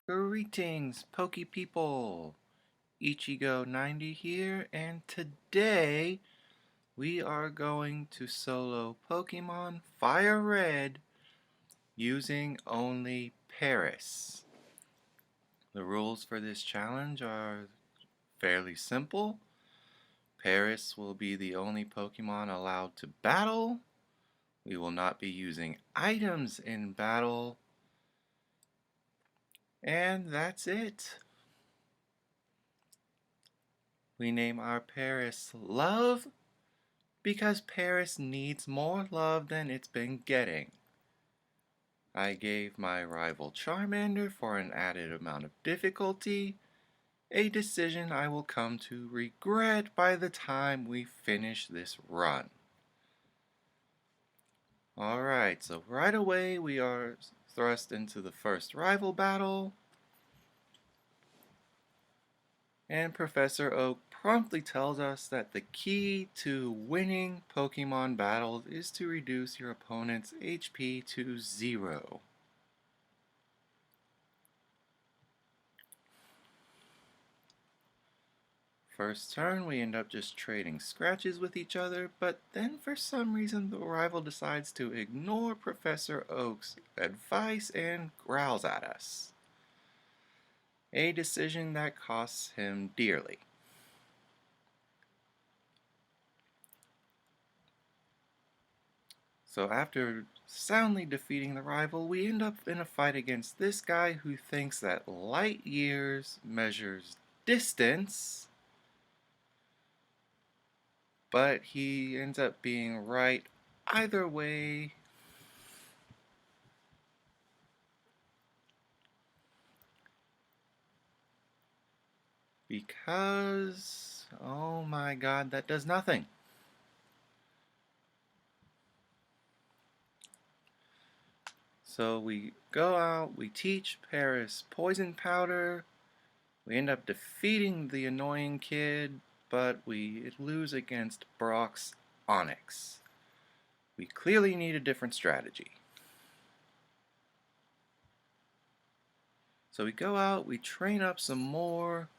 Greetings, Poke People! Ichigo 90 here, and today we are going to solo Pokemon FireRed using only Paris. The rules for this challenge are fairly simple. Paris will be the only Pokemon allowed to battle. We will not be using items in battle. And that's it. We name our Paris Love because Paris needs more love than it's been getting. I gave my rival Charmander for an added amount of difficulty, a decision I will come to regret by the time we finish this run. Alright, so right away we are thrust into the first rival battle. And Professor Oak promptly tells us that the key to winning Pokemon battles is to reduce your opponent's HP to 0. First turn, we end up just trading scratches with each other, but then for some reason the rival decides to ignore Professor Oak's advice and growls at us. A decision that costs him dearly. So after soundly defeating the rival, we end up in a fight against this guy who thinks that light years measures distance, but he ends up being right either way. Because, oh my god, that does nothing. So we go out, we teach Paris poison powder, we end up defeating the annoying kid, but we lose against Brock's Onyx. We clearly need a different strategy. So we go out, we train up some more.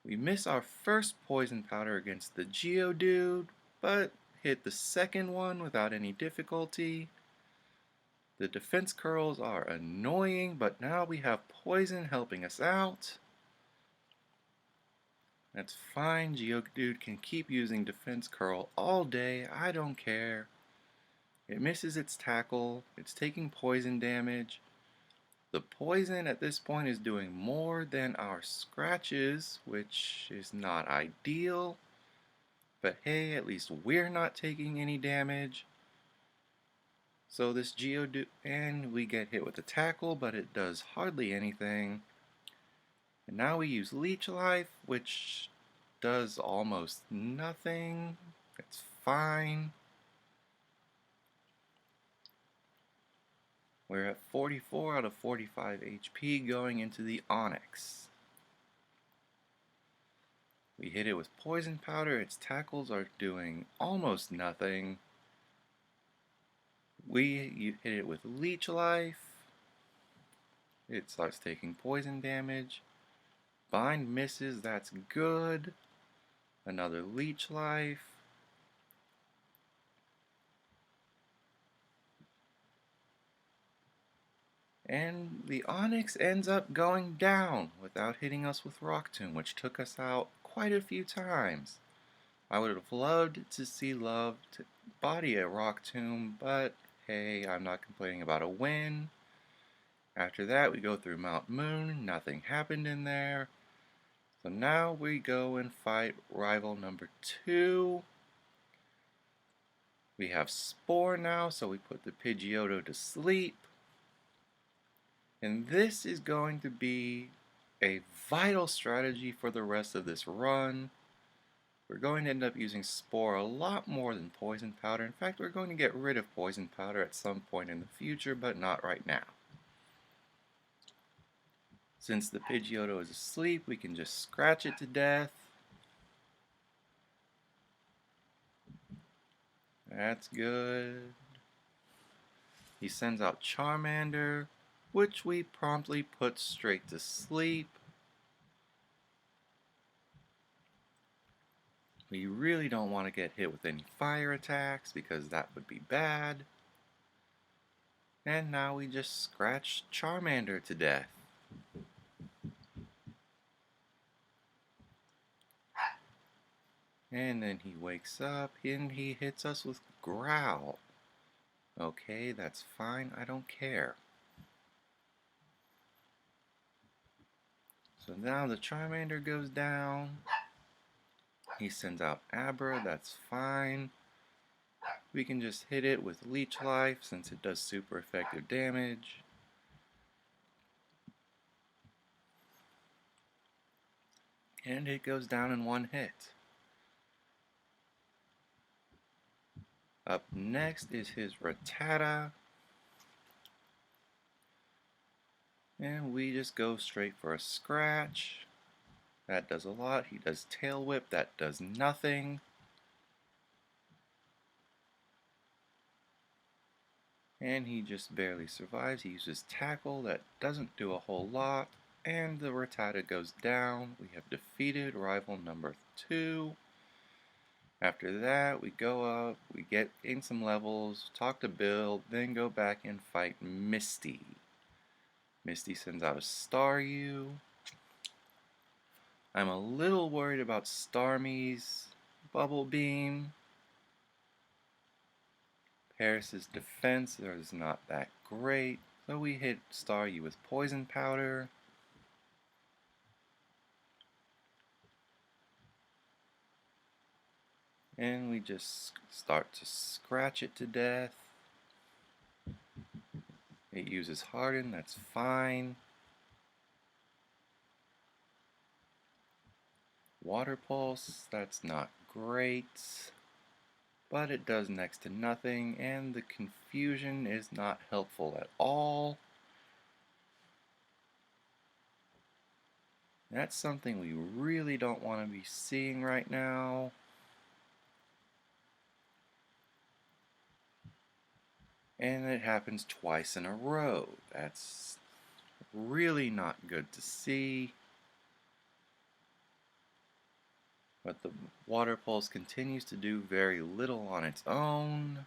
We miss our first poison powder against the Geodude, but hit the second one without any difficulty. The defense curls are annoying, but now we have poison helping us out. That's fine, Geodude can keep using defense curl all day, I don't care. It misses its tackle, it's taking poison damage. The poison at this point is doing more than our scratches, which is not ideal. But hey, at least we're not taking any damage. So this Geodude, and we get hit with the tackle, but it does hardly anything. And now we use Leech Life, which does almost nothing. It's fine. We're at 44 out of 45 HP going into the Onyx. We hit it with poison powder, its tackles are doing almost nothing. We hit it with Leech Life, it starts taking poison damage. Bind misses, that's good. Another Leech Life. And the Onyx ends up going down without hitting us with Rock Tomb, which took us out quite a few times. I would have loved to see Love to body a Rock Tomb, but hey, I'm not complaining about a win. After that, we go through Mount Moon, nothing happened in there. So now we go and fight rival number 2. We have Spore now, so we put the Pidgeotto to sleep. And this is going to be a vital strategy for the rest of this run. We're going to end up using Spore a lot more than Poison Powder. In fact, we're going to get rid of Poison Powder at some point in the future, but not right now. Since the Pidgeotto is asleep, we can just scratch it to death. That's good. He sends out Charmander. which we promptly put straight to sleep. We really don't want to get hit with any fire attacks because that would be bad. And now we just scratched Charmander to death. And then he wakes up and he hits us with Growl. Okay, that's fine, I don't care. So now the Charmander goes down. He sends out Abra, that's fine. We can just hit it with Leech Life since it does super effective damage. And it goes down in one hit. Up next is his Rattata. And we just go straight for a scratch. That does a lot. He does Tail Whip, that does nothing. And he just barely survives. He uses Tackle, that doesn't do a whole lot. And the Rattata goes down. We have defeated rival number 2. After that, we go up, we get in some levels, talk to Bill, then go back and fight Misty. Misty sends out a Staryu. I'm a little worried about Starmie's Bubble Beam. Paris's defense is not that great, so we hit Staryu with Poison Powder. And we just start to scratch it to death. It uses Harden, that's fine. Water Pulse, that's not great. But it does next to nothing, and the confusion is not helpful at all. That's something we really don't want to be seeing right now. And it happens twice in a row. That's really not good to see. But the Water Pulse continues to do very little on its own.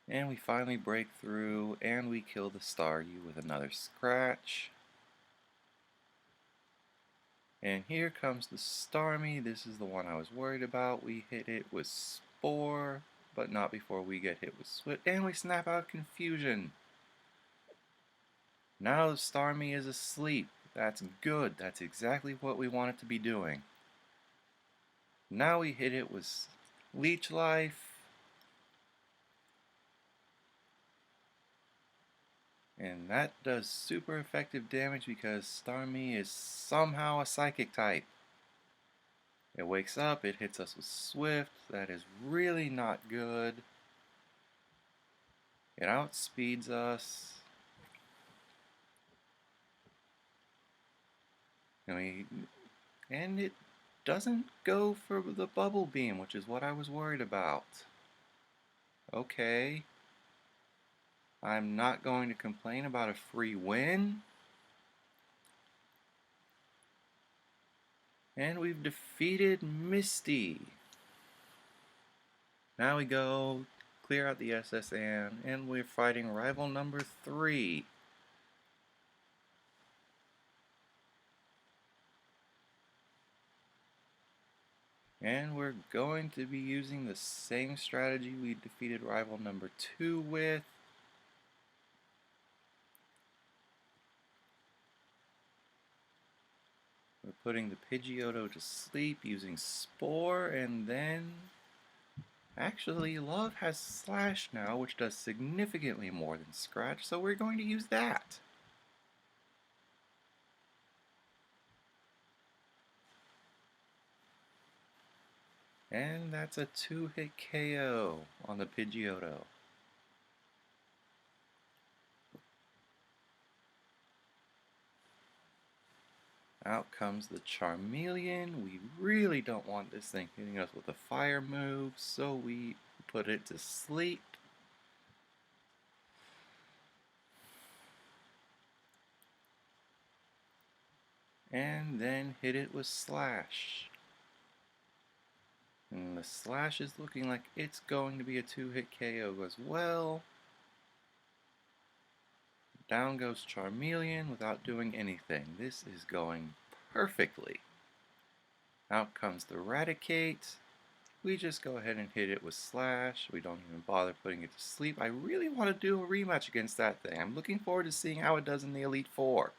And we finally break through and we kill the Staryu with another scratch. And here comes the Starmie. This is the one I was worried about. We hit it with Spore, but not before we get hit with Swift. And we snap out Confusion. Now the Starmie is asleep. That's good. That's exactly what we want it to be doing. Now we hit it with Leech Life. And that does super effective damage because Starmie is somehow a Psychic type. It wakes up, it hits us with Swift. That is really not good. It outspeeds us. And it doesn't go for the Bubble Beam, which is what I was worried about. Okay. I'm not going to complain about a free win. And we've defeated Misty. Now we go clear out the SSN, and we're fighting rival number 3. And we're going to be using the same strategy we defeated rival number 2 with. We're putting the Pidgeotto to sleep using Spore, and then... Actually, Love has Slash now, which does significantly more than Scratch, so we're going to use that. And that's a 2-hit KO on the Pidgeotto. Out comes the Charmeleon. We really don't want this thing hitting us with a fire move, so we put it to sleep. And then hit it with Slash. And the Slash is looking like it's going to be a 2-hit KO as well. Down goes Charmeleon without doing anything. This is going perfectly. Out comes the Raticate. We just go ahead and hit it with Slash. We don't even bother putting it to sleep. I really want to do a rematch against that thing. I'm looking forward to seeing how it does in the Elite Four.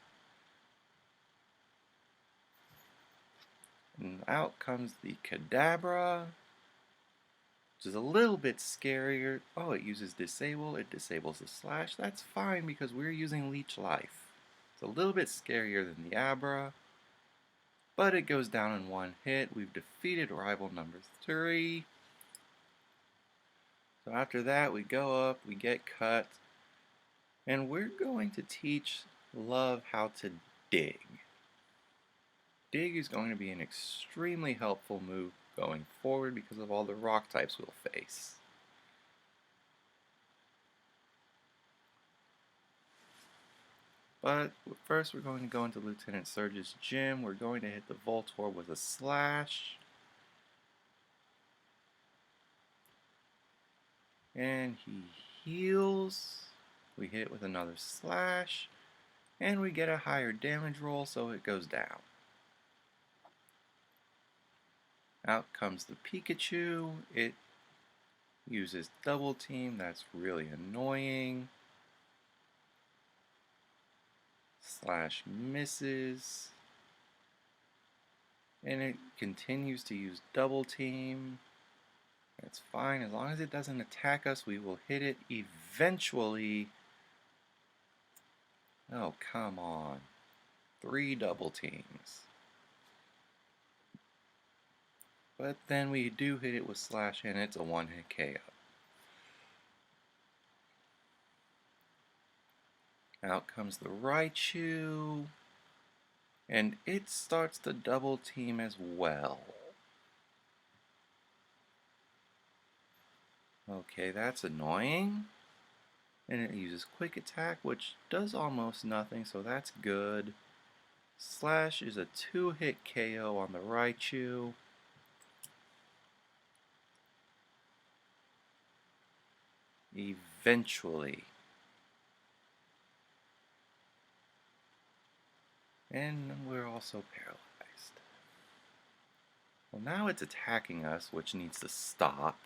And out comes the Cadabra, which is a little bit scarier. Oh, it uses Disable. It disables the Slash. That's fine because we're using Leech Life. It's a little bit scarier than the Abra, but it goes down in one hit. We've defeated rival number 3. So after that, we go up, we get cut, and we're going to teach Love how to dig. Dig is going to be an extremely helpful move going forward because of all the rock types we'll face. But first we're going to go into Lieutenant Surge's gym. We're going to hit the Voltorb with a Slash. And he heals. We hit it with another Slash. And we get a higher damage roll, so it goes down. Out comes the Pikachu. It uses Double Team. That's really annoying. Slash misses. And it continues to use Double Team. That's fine. As long as it doesn't attack us, we will hit it eventually. Oh, come on. 3 Double Teams. But then we do hit it with Slash and it's a 1-hit KO. Out comes the Raichu. And it starts to Double Team as well. Okay, that's annoying. And it uses Quick Attack, which does almost nothing, so that's good. Slash is a 2-hit KO on the Raichu. Eventually. And we're also paralyzed. Well, now it's attacking us, which needs to stop.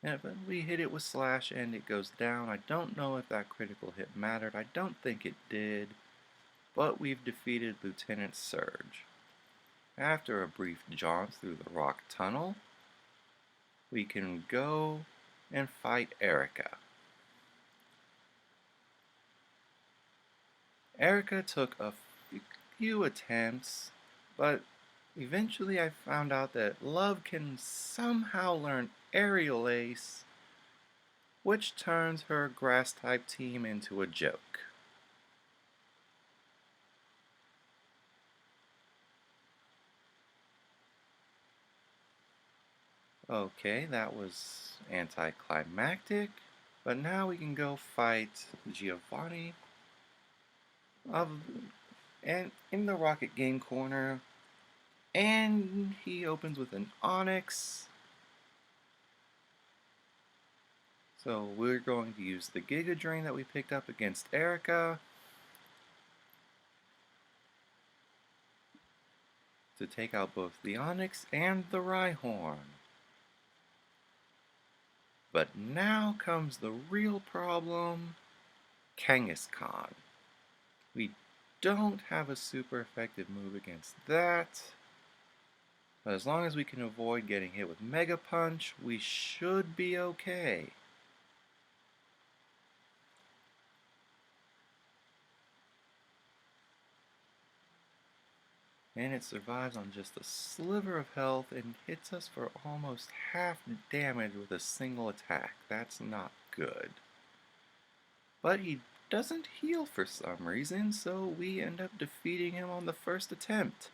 Yeah, but we hit it with Slash and it goes down. I don't know if that critical hit mattered. I don't think it did. But we've defeated Lieutenant Surge. After a brief jaunt through the rock tunnel, we can go and fight Erica. Erica took a few attempts, but eventually I found out that Love can somehow learn Aerial Ace, which turns her Grass-type team into a joke. Okay, that was anticlimactic, but now we can go fight Giovanni and in the Rocket Game Corner, and he opens with an Onix. So we're going to use the Giga Drain that we picked up against Erica to take out both the Onix and the Rhyhorn. But now comes the real problem, Kangaskhan. We don't have a super effective move against that. But as long as we can avoid getting hit with Mega Punch, we should be okay. And it survives on just a sliver of health and hits us for almost half damage with a single attack. That's not good. But he doesn't heal for some reason, so we end up defeating him on the first attempt.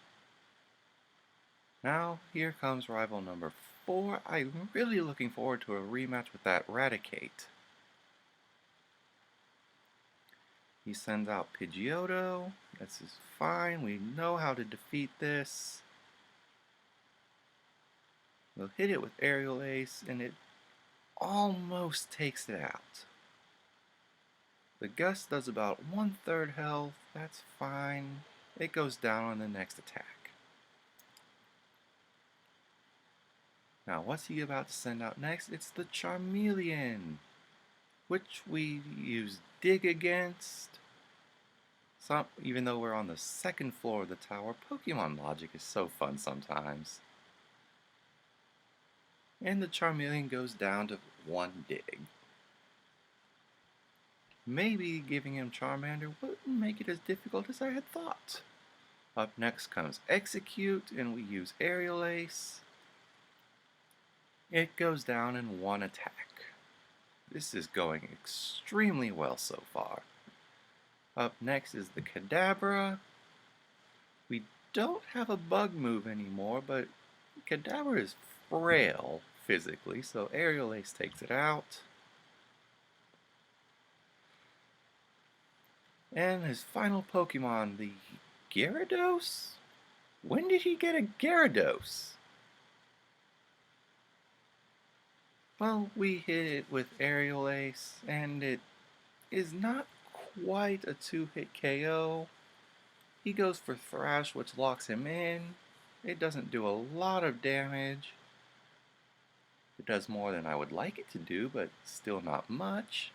Now, here comes rival number 4. I'm really looking forward to a rematch with that Raticate. He sends out Pidgeotto. This is fine. We know how to defeat this. We'll hit it with Aerial Ace, and it almost takes it out. The Gust does about 1/3 health. That's fine. It goes down on the next attack. Now, what's he about to send out next? It's the Charmeleon, which we use Dig against. Even though we're on the second floor of the tower, Pokemon logic is so fun sometimes. And the Charmeleon goes down to 1 dig. Maybe giving him Charmander wouldn't make it as difficult as I had thought. Up next comes Execute, and we use Aerial Ace. It goes down in 1 attack. This is going extremely well so far. Up next is the Cadabra. We don't have a bug move anymore, but Cadabra is frail physically, so Aerial Ace takes it out. And his final Pokemon, the Gyarados? When did he get a Gyarados? Well, we hit it with Aerial Ace, and it is not quite a 2-hit KO. He goes for Thrash, which locks him in. It doesn't do a lot of damage. It does more than I would like it to do, but still not much.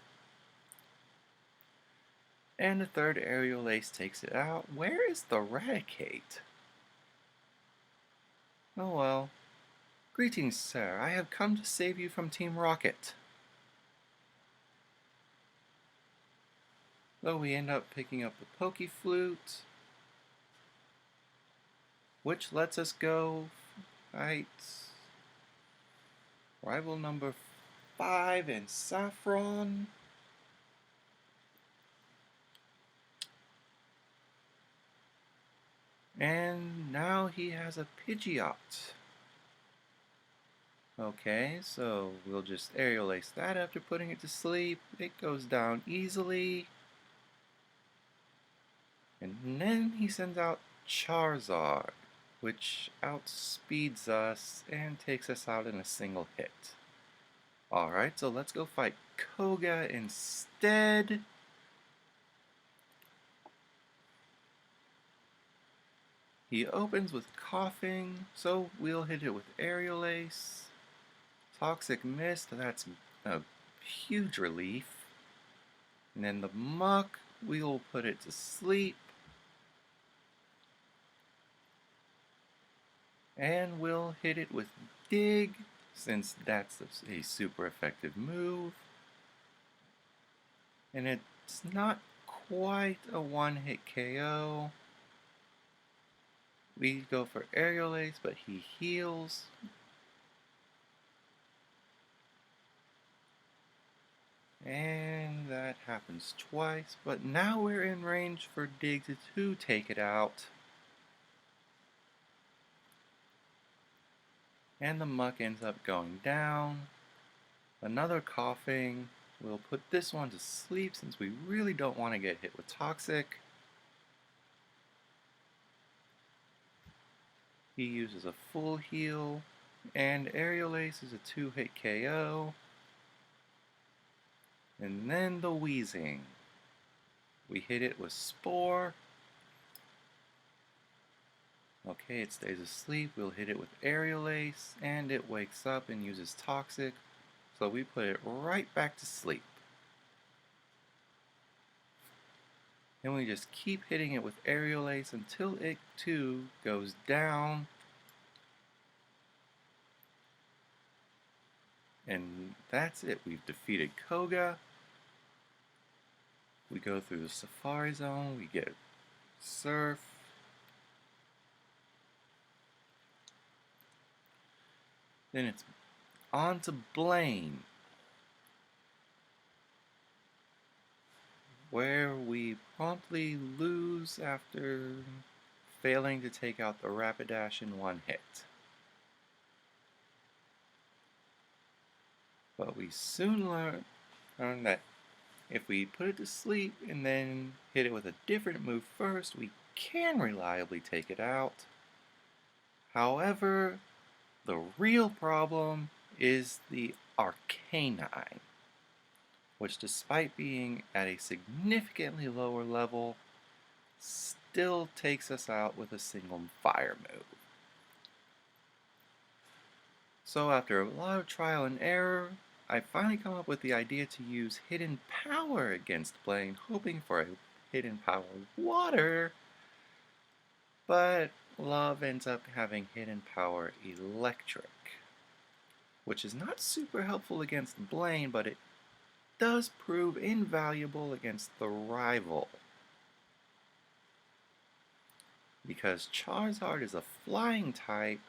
And the third Aerial Ace takes it out. Where is the Raticate? Oh well. Greetings, sir. I have come to save you from Team Rocket. So we end up picking up the Pokeflute, which lets us go fight rival number 5 in Saffron. And now he has a Pidgeot. Okay, so we'll just Aerial Ace that after putting it to sleep. It goes down easily. And then he sends out Charizard, which outspeeds us and takes us out in a single hit. Alright, so let's go fight Koga instead. He opens with Coughing, so we'll hit it with Aerial Ace. Toxic Mist, that's a huge relief. And then the Muck, we'll put it to sleep. And we'll hit it with Dig, since that's a super effective move. And it's not quite a 1-hit KO. We go for Aerial Ace, but he heals. And that happens twice, but now we're in range for Dig to take it out. And the Muck ends up going down. Another Coughing. We'll put this one to sleep since we really don't want to get hit with Toxic. He uses a full heal, and Aerial Ace is a 2-hit KO. And then the Wheezing. We hit it with Spore. Okay, it stays asleep. We'll hit it with Aerial Ace, and it wakes up and uses Toxic. So we put it right back to sleep. And we just keep hitting it with Aerial Ace until it too goes down. And that's it. We've defeated Koga. We go through the Safari Zone. We get Surf. Then it's on to Blaine. where we promptly lose after failing to take out the Rapidash in one hit. But we soon learn that if we put it to sleep and then hit it with a different move first, we can reliably take it out. However, the real problem is the Arcanine, which despite being at a significantly lower level, still takes us out with a single fire move. So after a lot of trial and error, I finally come up with the idea to use Hidden Power against Blaine, hoping for a Hidden Power Water, but Love ends up having Hidden Power Electric, which is not super helpful against Blaine, but it does prove invaluable against the rival. Because Charizard is a flying type,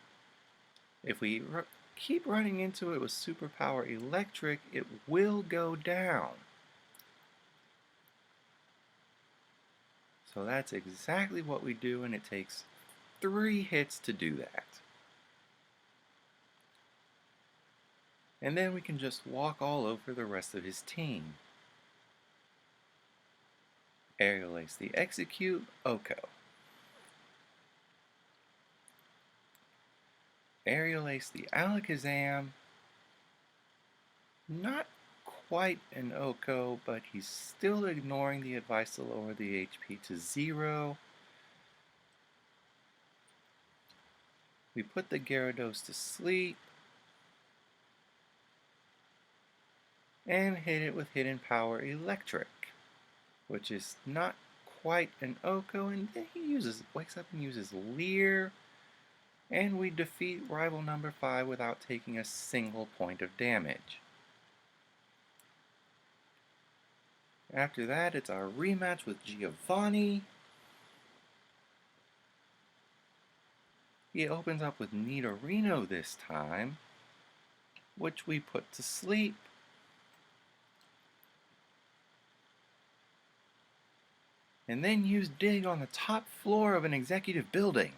if we keep running into it with Superpower Electric, it will go down. So that's exactly what we do, and it takes 3 hits to do that. And then we can just walk all over the rest of his team. Aerial Ace the Execute, Oko. Aerial Ace the Alakazam, not quite an Oko, but he's still ignoring the advice to lower the HP to 0. We put the Gyarados to sleep and hit it with Hidden Power Electric, which is not quite an Oko, and then he wakes up and uses Leer, and we defeat rival number 5 without taking a single point of damage. After that, it's our rematch with Giovanni. He opens up with Nidorino this time, which we put to sleep. And then use Dig on the top floor of an executive building.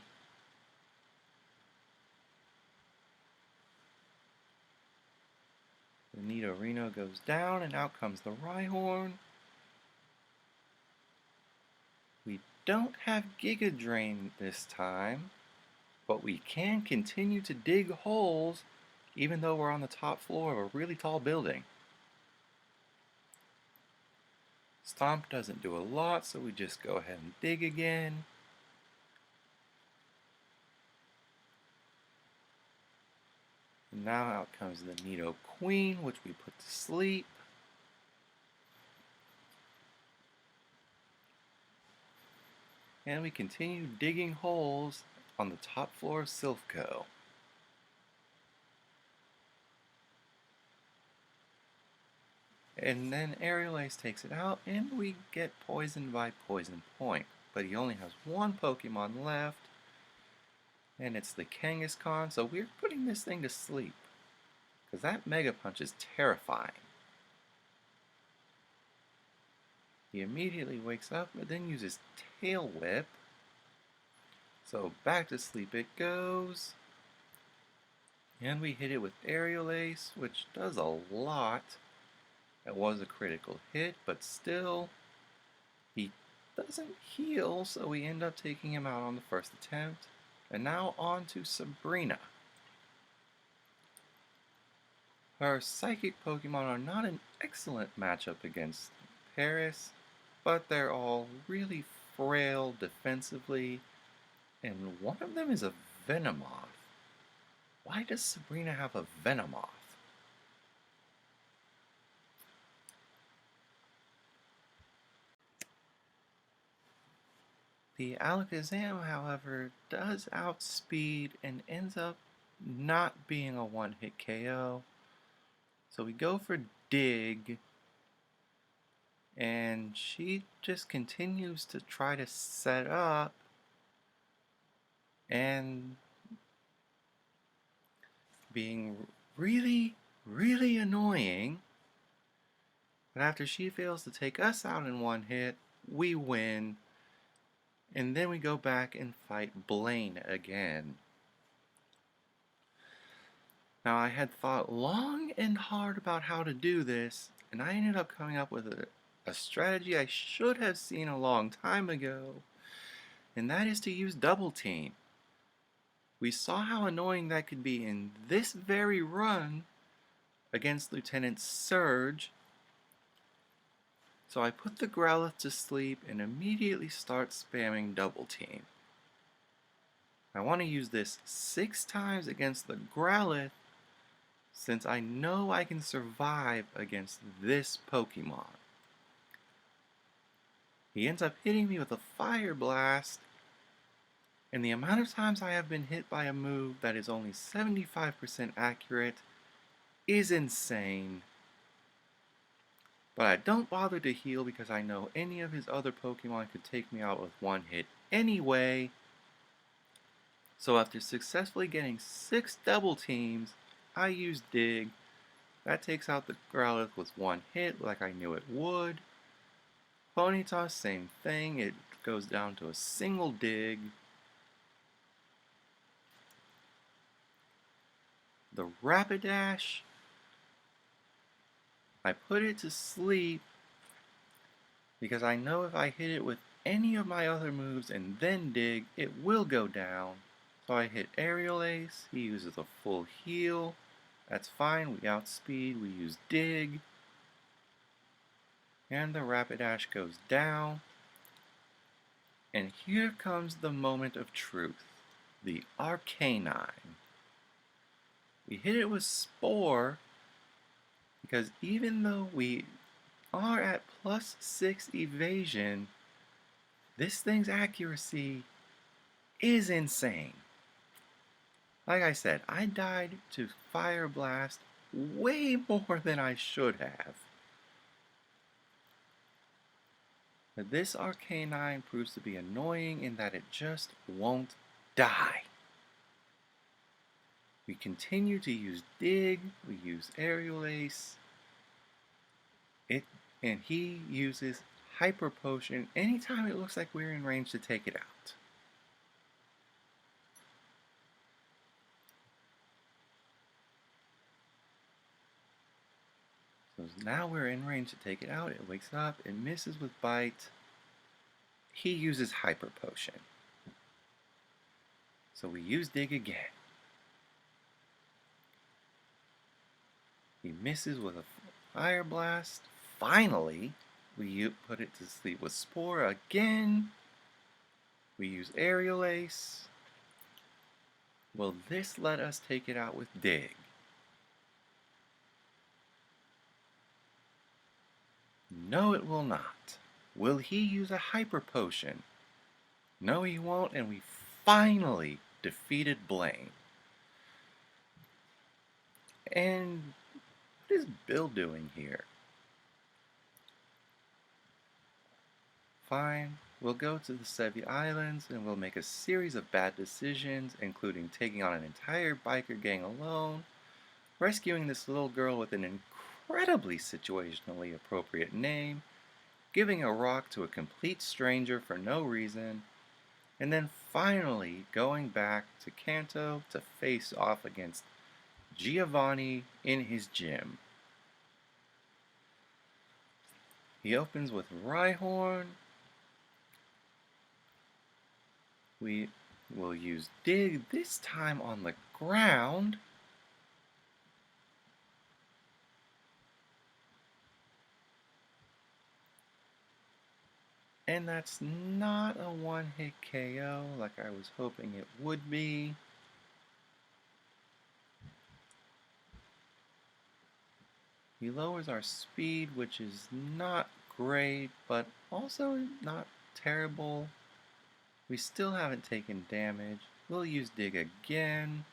The Nidorino goes down, and out comes the Rhyhorn. We don't have Giga Drain this time, but we can continue to dig holes even though we're on the top floor of a really tall building. Stomp doesn't do a lot, so we just go ahead and dig again. And now out comes the Neato Queen, which we put to sleep. And we continue digging holes on the top floor of Silphco. And then Aerial Ace takes it out, and we get poisoned by Poison Point. But he only has one Pokemon left, and it's the Kangaskhan, so we're putting this thing to sleep, because that Mega Punch is terrifying. He immediately wakes up, but then uses Tail Whip. So back to sleep it goes. And we hit it with Aerial Ace, which does a lot. That was a critical hit, but still, he doesn't heal, so we end up taking him out on the first attempt. And now on to Sabrina. Her Psychic Pokemon are not an excellent matchup against Paris, but they're all really frail defensively, and one of them is a Venomoth. Why does Sabrina have a Venomoth? The Alakazam, however, does outspeed and ends up not being a one-hit KO. So we go for Dig, and she just continues to try to set up, and being really, really annoying. But after she fails to take us out in one hit, we win. And then we go back and fight Blaine again. Now I had thought long and hard about how to do this, and I ended up coming up with a strategy I should have seen a long time ago, and that is to use Double Team. We saw how annoying that could be in this very run against Lieutenant Surge, so I put the Growlithe to sleep and immediately start spamming Double Team. I want to use this 6 times against the Growlithe, since I know I can survive against this Pokemon. He ends up hitting me with a Fire Blast, and the amount of times I have been hit by a move that is only 75% accurate is insane. But I don't bother to heal because I know any of his other Pokemon could take me out with one hit anyway. So after successfully getting 6 double teams, I use Dig. That takes out the Growlithe with one hit like I knew it would. Ponyta, same thing, it goes down to a single Dig. The Rapidash, I put it to sleep because I know if I hit it with any of my other moves and then Dig, it will go down. So I hit Aerial Ace, he uses a full heal. That's fine, we outspeed, we use Dig. And the Rapidash goes down. And here comes the moment of truth, the Arcanine. We hit it with Spore, because even though we are at +6 evasion, this thing's accuracy is insane. Like I said, I died to Fire Blast way more than I should have. But this Arcanine proves to be annoying in that it just won't die. We continue to use Dig, we use Aerial Ace, and he uses Hyper Potion anytime it looks like we're in range to take it out. So now we're in range to take it out. It wakes up, it misses with Bite. He uses Hyper Potion. So we use Dig again. He misses with a Fire Blast. Finally, we put it to sleep with Spore again. We use Aerial Ace. Will this let us take it out with Dig? No, it will not. Will he use a Hyper Potion? No, he won't, and we finally defeated Blaine. And what is Bill doing here? Fine, we'll go to the Sevi Islands and we'll make a series of bad decisions, including taking on an entire biker gang alone, rescuing this little girl with an incredibly situationally appropriate name, giving a rock to a complete stranger for no reason, and then finally going back to Kanto to face off against Giovanni in his gym. He opens with Rhyhorn. We will use Dig, this time on the ground. And that's not a one-hit KO like I was hoping it would be. He lowers our speed, which is not great, but also not terrible. We still haven't taken damage. We'll use Dig again.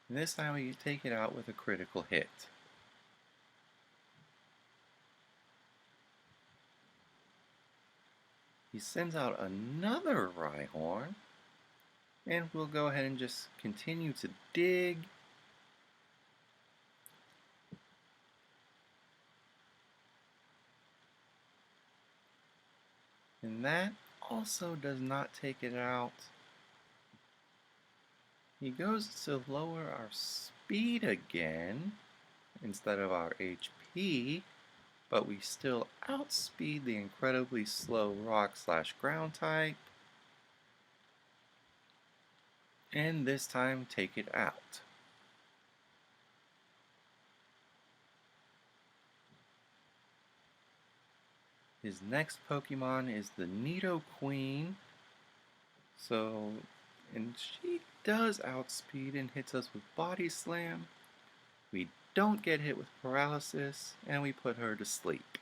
And this time we take it out with a critical hit. He sends out another Rhyhorn, and we'll go ahead and just continue to Dig. And that also does not take it out. He goes to lower our speed again instead of our HP, but we still outspeed the incredibly slow rock/ground type. And this time take it out. His next Pokemon is the Neato Queen. And she does outspeed and hits us with Body Slam. We don't get hit with paralysis, and we put her to sleep.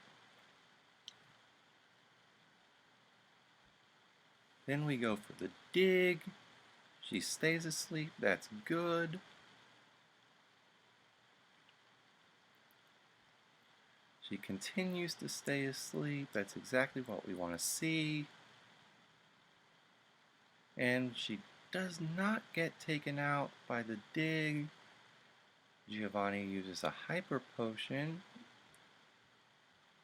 Then we go for the dig. She stays asleep, that's good. She continues to stay asleep, that's exactly what we want to see. And she does not get taken out by the dig. Giovanni uses a Hyper Potion.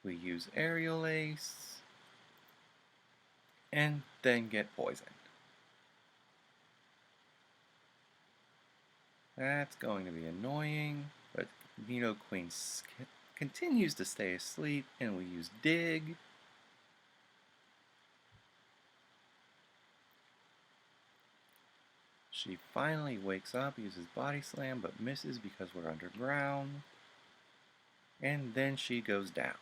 We use Aerial Ace. And then get poisoned. That's going to be annoying, but Neato Queen continues to stay asleep, and we use Dig. She finally wakes up, uses Body Slam, but misses because we're underground. And then she goes down.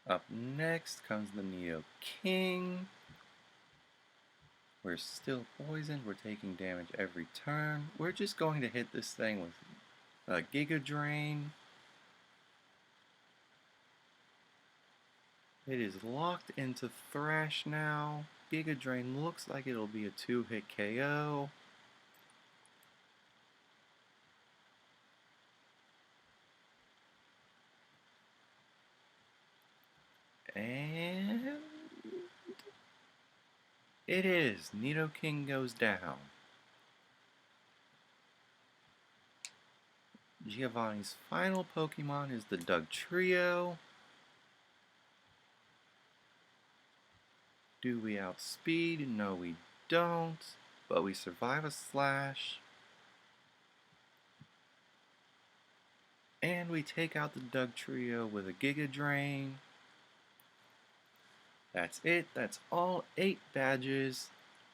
Up next comes the Neato King. We're still poisoned, we're taking damage every turn. We're just going to hit this thing with a Giga Drain. It is locked into Thrash now. Giga Drain looks like it'll be a 2-hit KO. And it is. Neato King goes down. Giovanni's final Pokemon is the Dugtrio. Do we outspeed? No, we don't. But we survive a slash. And we take out the Dugtrio with a Giga Drain. That's it. That's all 8 badges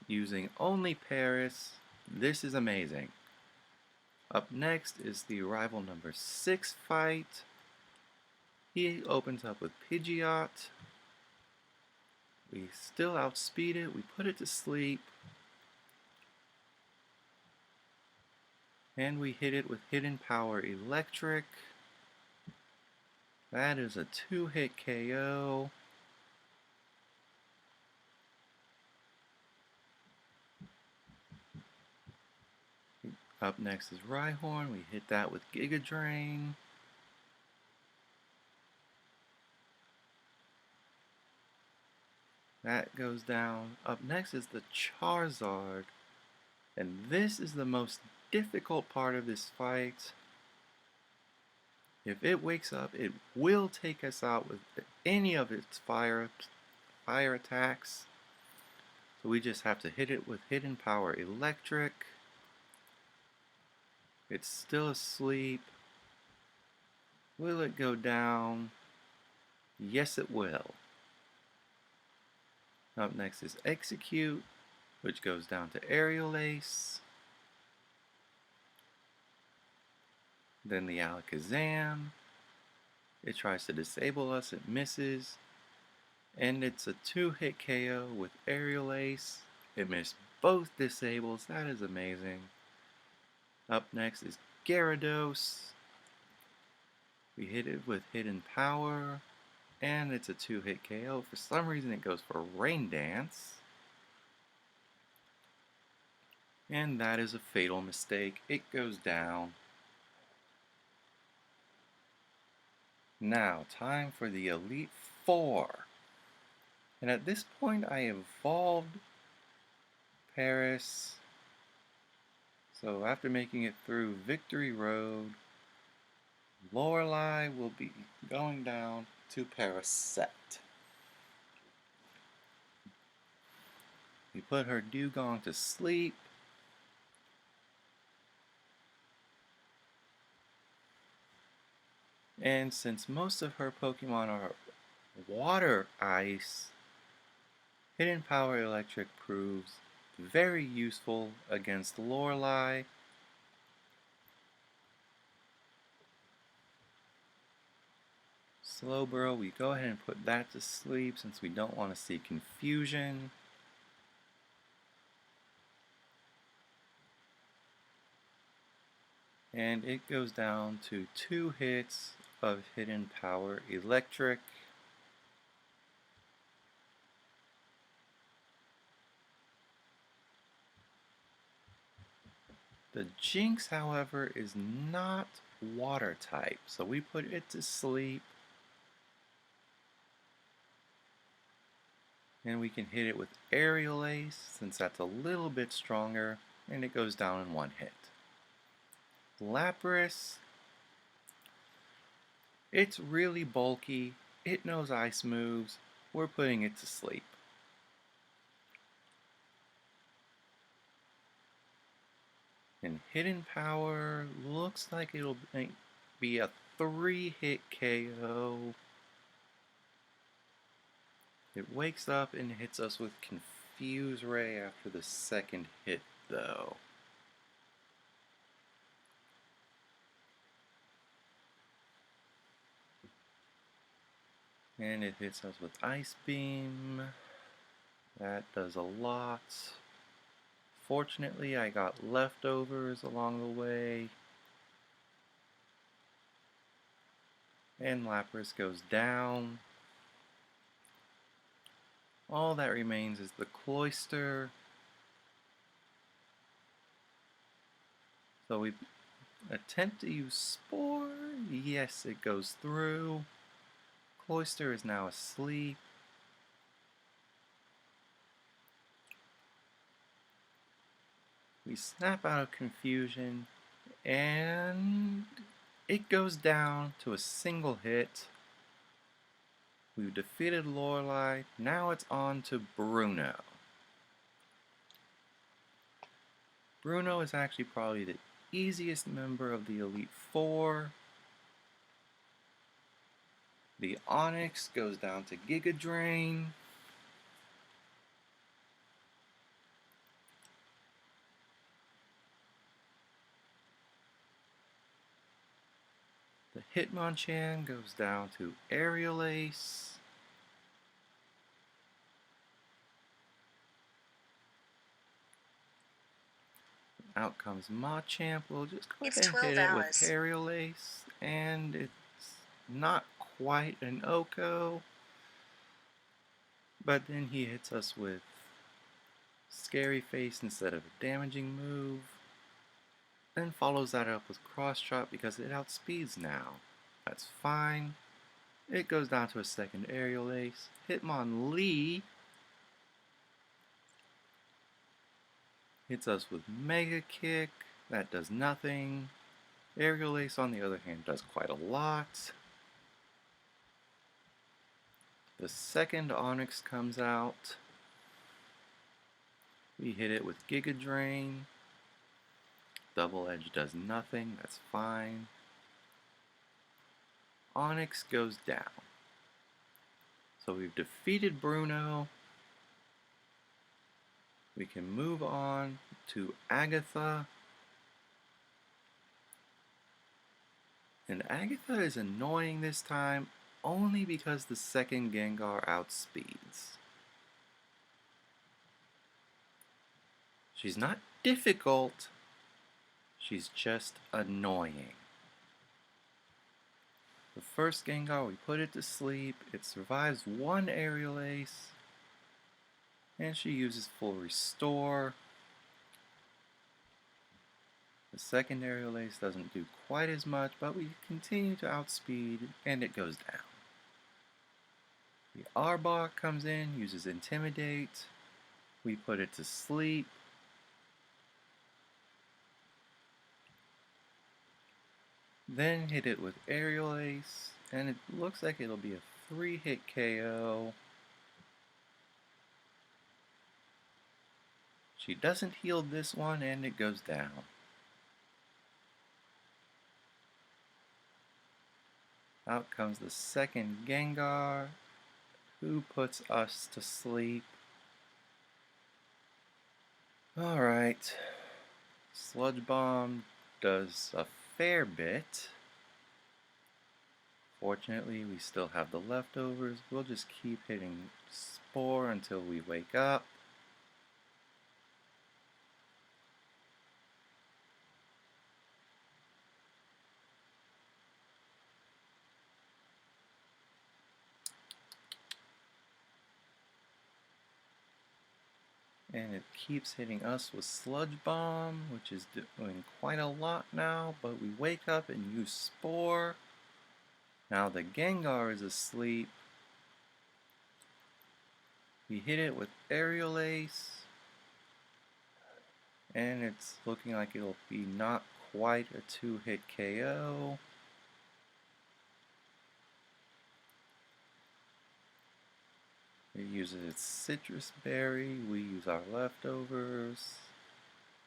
using only Paris. This is amazing. Up next is the Arrival number 6 fight. He opens up with Pidgeot. We still outspeed it. We put it to sleep. And we hit it with Hidden Power Electric. That is a 2-hit KO. Up next is Rhyhorn. We hit that with Giga Drain. That goes down. Up next is the Charizard. And this is the most difficult part of this fight. If it wakes up, it will take us out with any of its fire attacks. So we just have to hit it with Hidden Power Electric. It's still asleep. Will it go down? Yes, it will. Up next is Execute, which goes down to Aerial Ace. Then the Alakazam. It tries to disable us, it misses. And it's a 2-hit KO with Aerial Ace. It missed both disables, that is amazing. Up next is Gyarados. We hit it with Hidden Power, and it's a 2-hit KO. For some reason it goes for Rain Dance. And that is a fatal mistake. It goes down. Now, time for the Elite Four. And at this point I evolved Paris So after making it through Victory Road, Lorelei will be going down to Paraset. We put her dugong to sleep. And since most of her Pokemon are water ice, Hidden Power Electric proves very useful against Lorelei. Slowbro, we go ahead and put that to sleep since we don't want to see confusion. And it goes down to 2 hits of Hidden Power Electric. The Jinx, however, is not water type, so we put it to sleep. And we can hit it with Aerial Ace, since that's a little bit stronger, and it goes down in 1 hit. Lapras, it's really bulky, it knows ice moves, we're putting it to sleep. And Hidden Power looks like it'll be a 3-hit KO. It wakes up and hits us with Confuse Ray after the 2nd hit, though. And it hits us with Ice Beam. That does a lot. Fortunately, I got leftovers along the way. And Lapras goes down. All that remains is the Cloyster. So we attempt to use Spore. Yes, it goes through. Cloyster is now asleep. We snap out of confusion, and it goes down to a single hit. We've defeated Lorelei, now it's on to Bruno. Bruno is actually probably the easiest member of the Elite Four. The Onix goes down to Giga Drain. The Hitmonchan goes down to Aerial Ace. Out comes Machamp. We'll just go ahead and hit it with Aerial Ace. And it's not quite an Oko. But then he hits us with Scary Face instead of a damaging move. Then follows that up with Cross Chop because it outspeeds now. That's fine. It goes down to a 2nd Aerial Ace. Hitmonlee hits us with Mega Kick. That does nothing. Aerial Ace, on the other hand, does quite a lot. The 2nd Onix comes out. We hit it with Giga Drain. Double Edge does nothing, that's fine. Onix goes down. So we've defeated Bruno. We can move on to Agatha. And Agatha is annoying this time only because the 2nd Gengar outspeeds. She's not difficult, she's just annoying. The 1st Gengar, we put it to sleep, it survives 1 Aerial Ace, and she uses full Restore. The 2nd Aerial Ace doesn't do quite as much, but we continue to outspeed, and it goes down. The Arbok comes in, uses Intimidate, we put it to sleep. Then hit it with Aerial Ace, and it looks like it'll be a 3-hit KO. She doesn't heal this one, and it goes down. Out comes the second Gengar, who puts us to sleep. Alright, Sludge Bomb does a fair bit. Fortunately, we still have the leftovers. We'll just keep hitting Spore until we wake up. And it keeps hitting us with Sludge Bomb, which is doing quite a lot now, but we wake up and use Spore. Now the Gengar is asleep. We hit it with Aerial Ace, and it's looking like it'll be not quite a 2-hit KO. It uses its Citrus Berry, we use our leftovers.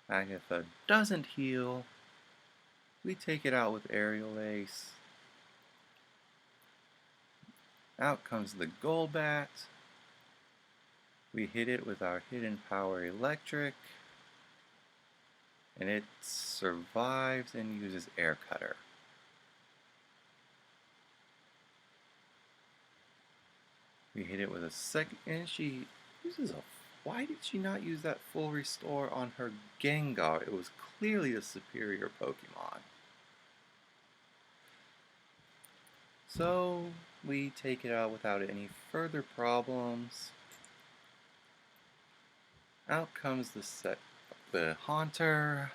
Agatha doesn't heal. We take it out with Aerial Ace. Out comes the Golbat. We hit it with our Hidden Power Electric. And it survives and uses Air Cutter. We hit it with a second, and she uses a... Why did she not use that full restore on her Gengar? It was clearly the superior Pokemon. So we take it out without any further problems. Out comes the Haunter.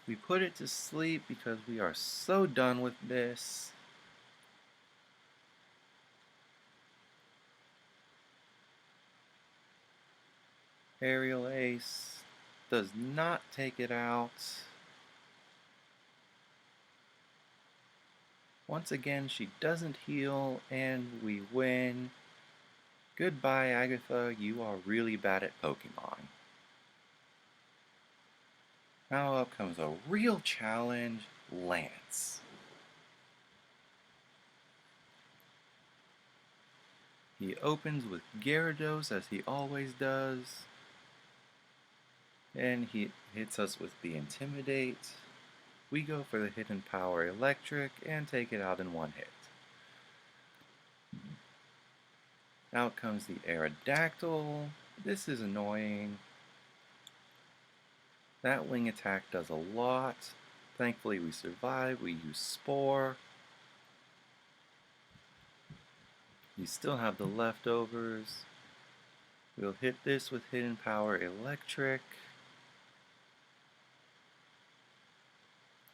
We put it to sleep because we are so done with this. Aerial Ace does not take it out. Once again, she doesn't heal, and we win. Goodbye, Agatha. You are really bad at Pokemon. Now up comes a real challenge, Lance. He opens with Gyarados, as he always does. And he hits us with the Intimidate. We go for the Hidden Power Electric and take it out in one hit. Out comes the Aerodactyl. This is annoying. That wing attack does a lot. Thankfully we survive. We use Spore. We still have the leftovers. We'll hit this with Hidden Power Electric.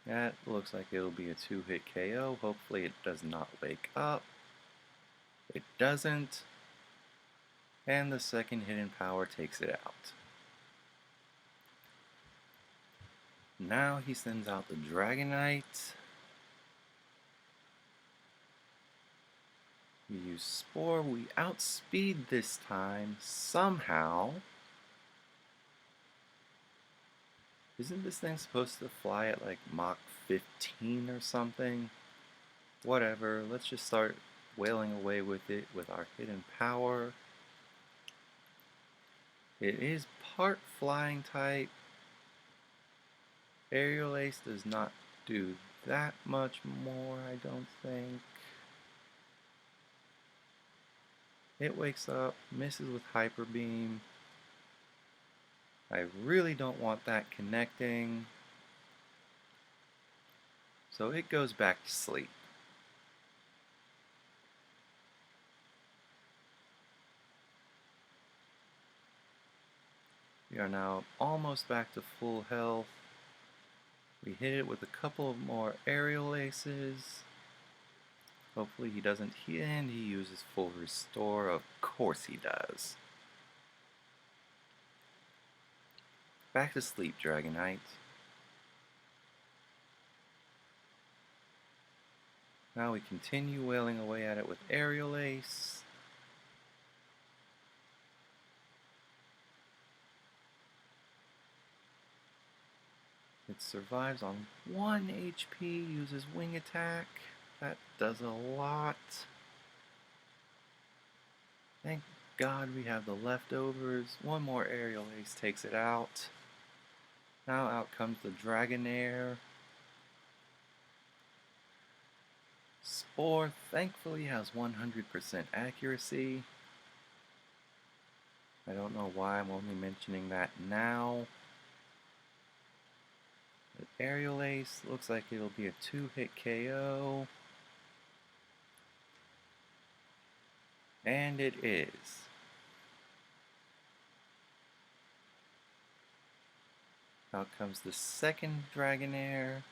That looks like it'll be a 2-hit KO. Hopefully it does not wake up. It doesn't. And the second Hidden Power takes it out. Now he sends out the Dragonite. We use Spore. We outspeed this time somehow. Isn't this thing supposed to fly at like Mach 15 or something? Whatever, let's just start wailing away with it with our Hidden Power. It is part flying type. Aerial Ace does not do that much more, I don't think. It wakes up, misses with Hyper Beam. I really don't want that connecting. So it goes back to sleep. We are now almost back to full health. We hit it with a couple of more Aerial Aces. Hopefully he doesn't heal, and he uses full restore. Of course he does. Back to sleep, Dragonite. Now we continue wailing away at it with Aerial Ace. It survives on 1 HP, uses Wing Attack. That does a lot. Thank God we have the leftovers. One more Aerial Ace takes it out. Now out comes the Dragonair. Spore thankfully has 100% accuracy. I don't know why I'm only mentioning that now. The Aerial Ace looks like it'll be a 2-hit KO. And it is. Out comes the second Dragonair.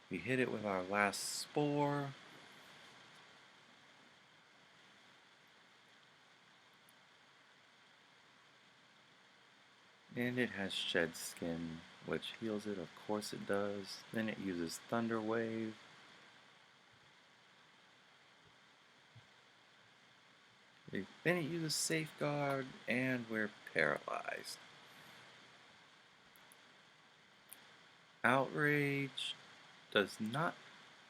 We hit it with our last Spore. And it has Shed Skin, which heals it, of course it does. Then it uses Thunder Wave. Then it uses Safeguard, and we're paralyzed. Outrage does not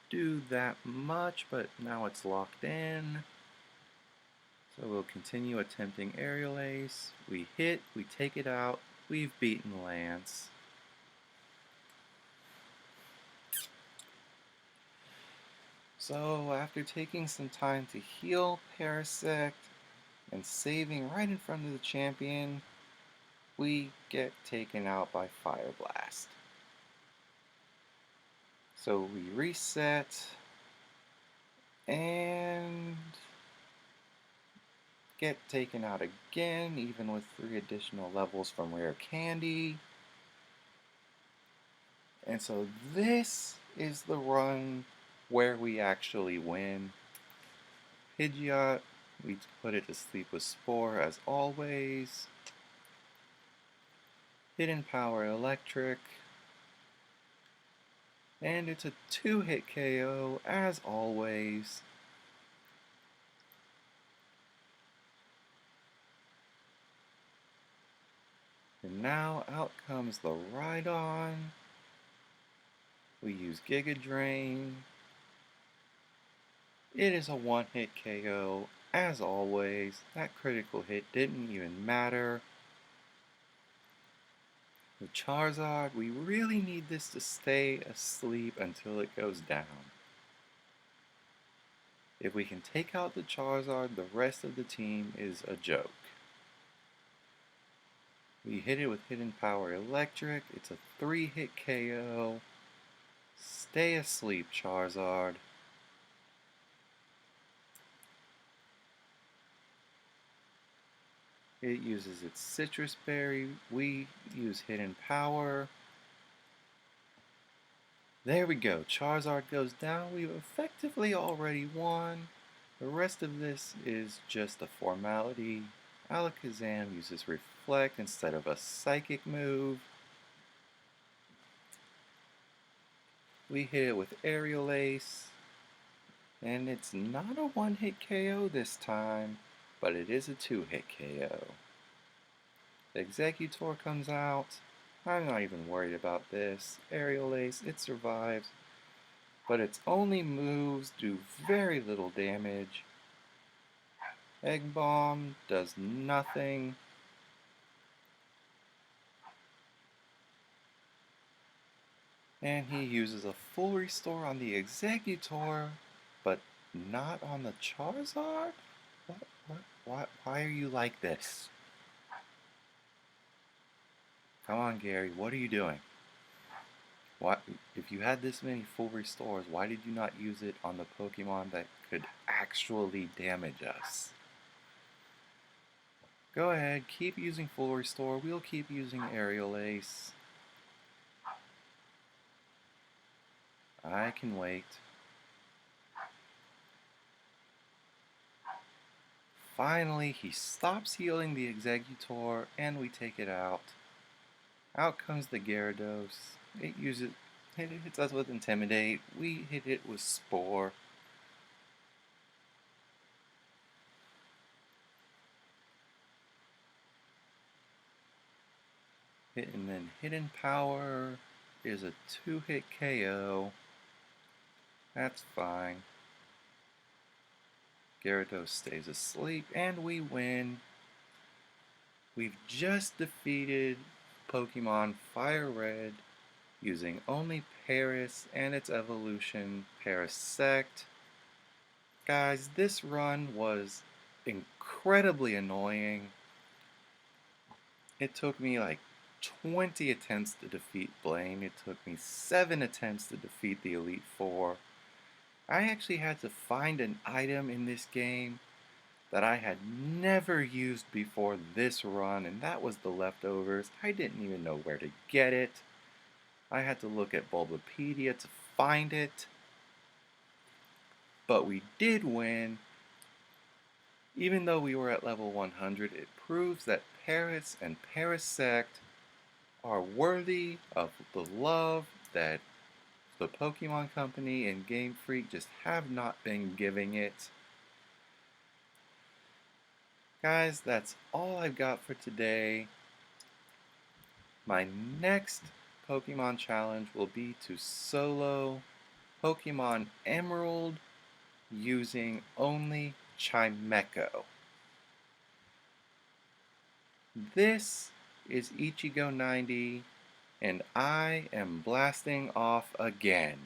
do that much, but now it's locked in. So we'll continue attempting Aerial Ace. We hit, we take it out, we've beaten Lance. So after taking some time to heal Parasect and saving right in front of the champion, we get taken out by Fire Blast. So we reset and get taken out again, even with 3 additional levels from Rare Candy. And so this is the run where we actually win. Pidgeot, we put it to sleep with Spore as always. Hidden Power Electric. And it's a 2-hit KO as always. And now out comes the Rhydon. We use Giga Drain. It is a 1-hit KO as always. That critical hit didn't even matter. The Charizard, we really need this to stay asleep until it goes down. If we can take out the Charizard, the rest of the team is a joke. We hit it with Hidden Power Electric. It's a 3-hit KO. Stay asleep, Charizard. It uses its Citrus Berry. We use Hidden Power. There we go. Charizard goes down. We've effectively already won. The rest of this is just a formality. Alakazam uses Reflect instead of a Psychic move. We hit it with Aerial Ace. And it's not a 1-hit KO this time, but it is a 2-hit KO. The Executor comes out. I'm not even worried about this. Aerial Ace, it survives. But its only moves do very little damage. Egg Bomb does nothing. And he uses a full restore on the Executor, but not on the Charizard? Why are you like this? Come on, Gary, what are you doing? If you had this many full restores, why did you not use it on the Pokemon that could actually damage us? Go ahead, keep using full restore. We'll keep using Aerial Ace. I can wait. Finally, he stops healing the Executor, and we take it out. Out comes the Gyarados. It uses It hits us with Intimidate. We hit it with Spore. And then Hidden Power is a 2-hit KO. That's fine. Gyarados stays asleep, and we win. We've just defeated Pokemon FireRed using only Paris and its evolution, Parasect. Guys, this run was incredibly annoying. It took me like 20 attempts to defeat Blaine. It took me 7 attempts to defeat the Elite Four. I actually had to find an item in this game that I had never used before this run, and that was the leftovers. I didn't even know where to get it. I had to look at Bulbapedia to find it. But we did win. Even though we were at level 100, it proves that Paris and Parasect are worthy of the love that the Pokemon Company and Gamefreak just have not been giving it. Guys, that's all I've got for today. My next Pokemon challenge will be to solo Pokemon Emerald using only Chimecho. This is Ichigo 90, and I am blasting off again.